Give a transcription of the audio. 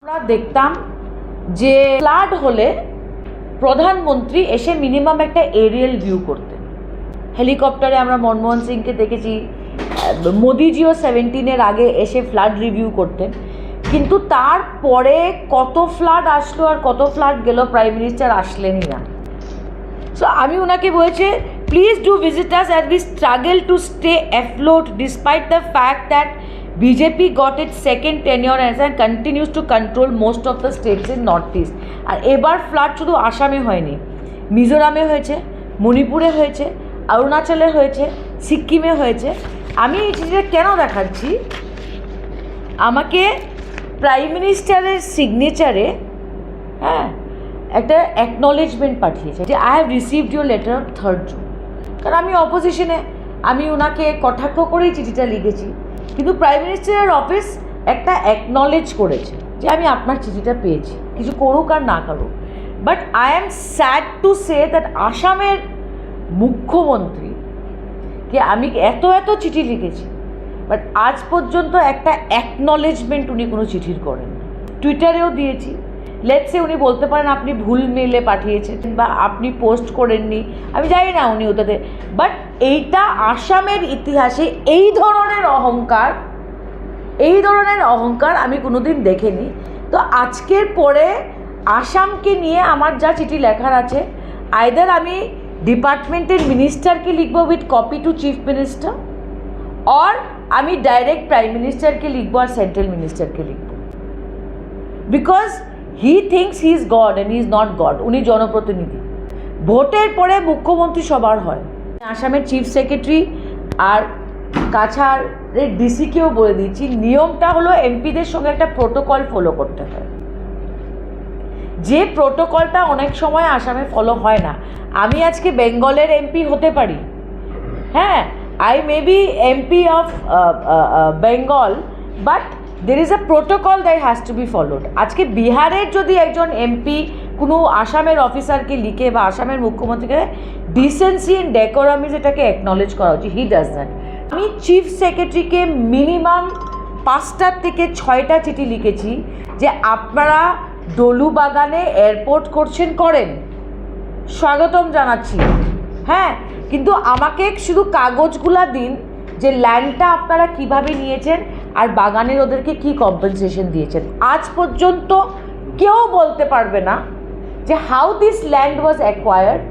আমরা দেখতাম যে ফ্লাড হলে প্রধানমন্ত্রী এসে মিনিমাম একটা এরিয়াল ভিউ করতেন। হেলিকপ্টারে আমরা মনমোহন সিংকে দেখেছি, মোদিজিও 17-এর আগে এসে ফ্লাড রিভিউ করতেন। কিন্তু তারপরে কত ফ্লাড আসলো আর কত ফ্লাড গেল, প্রাইম মিনিস্টার আসলেনই না। সো আমি ওনাকে বলেছি, please do visit us as we struggle to stay afloat despite the fact that BJP got its second tenure and continues to control most of the states in North East. আর এবার flood শুধু আসামে হয়নি, মিজোরামে হয়েছে, মণিপুরে হয়েছে, অরুণাচলে হয়েছে, সিকিমে হয়েছে। আমি এই চিঠিটা কেন দেখাচ্ছি, আমাকে প্রাইম মিনিস্টারের সিগনেচারে একটা অ্যাকনলেজমেন্ট পাঠিয়েছে যে I have received your letter of 3rd June। কারণ আমি অপোজিশনে, আমি ওনাকে কটাক্ষ করেই চিঠিটা লিখেছি, কিন্তু প্রাইম মিনিস্টারের অফিস একটা অ্যাকনলেজ করেছে যে আমি আপনার চিঠিটা পেয়েছি, কিছু করুক আর না করুক। But I am sad to say that আসামের মুখ্যমন্ত্রীকে আমি এত চিঠি লিখেছি, বাট আজ পর্যন্ত একটা অ্যাকনলেজমেন্ট উনি কোনো চিঠির করেন। টুইটারেও দিয়েছি, লেটসে উনি বলতে পারেন আপনি ভুল মেলে পাঠিয়েছেন বা আপনি পোস্ট করেননি, আমি জানি না উনি ওটাতে। বাট এইটা আসামের ইতিহাসে এই ধরনের অহংকার আমি কোনোদিন দেখিনি। তো আজকের পরে আসামকে নিয়ে আমার যা চিঠি লেখার আছে, আইদার আমি ডিপার্টমেন্টের মিনিস্টারকে লিখবো with copy to chief minister, or আমি ডাইরেক্ট প্রাইম মিনিস্টারকে লিখবো আর সেন্ট্রাল মিনিস্টারকে লিখবো। Because he thinks he is god and he is not god. উনি জনপ্রতিনিধি, ভোটের পরে মুখ্যমন্ত্রী সবার হয়। আসামের চিফ সেক্রেটারি আর কাছাড়ের ডিসিকেও বলে দিচ্ছি, নিয়মটা হলো এমপিদের সঙ্গে একটা প্রোটোকল ফলো করতে হয়, যে প্রোটোকলটা অনেক সময় আসামে ফলো হয় না। আমি আজকে বেঙ্গলের এমপি হতে পারি, হ্যাঁ, I may be MP of Bengal, but there is a protocol that has to be followed. আজকে বিহারের যদি একজন এমপি কোনো আসামের অফিসারকে লিখে বা আসামের মুখ্যমন্ত্রীকে, ডিসেন্সি অ্যান্ড ডেকোরাম এটাকে অ্যাকনলেজ করা উচিত, হি ডাজ দ্যাট। আমি চিফ সেক্রেটারিকে মিনিমাম 5টা থেকে 6টা চিঠি লিখেছি যে আপনারা দলুবাগানে এয়ারপোর্ট করেন, স্বাগতম জানাচ্ছি, হ্যাঁ, কিন্তু আমাকে শুধু কাগজগুলা দিন যে ল্যান্ডটা আপনারা কিভাবে নিয়েছেন আর বাগানের ওদেরকে কি কম্পেনসেশন দিয়েছেন। আজ পর্যন্ত কেউ বলতে পারবে না যে how this land was acquired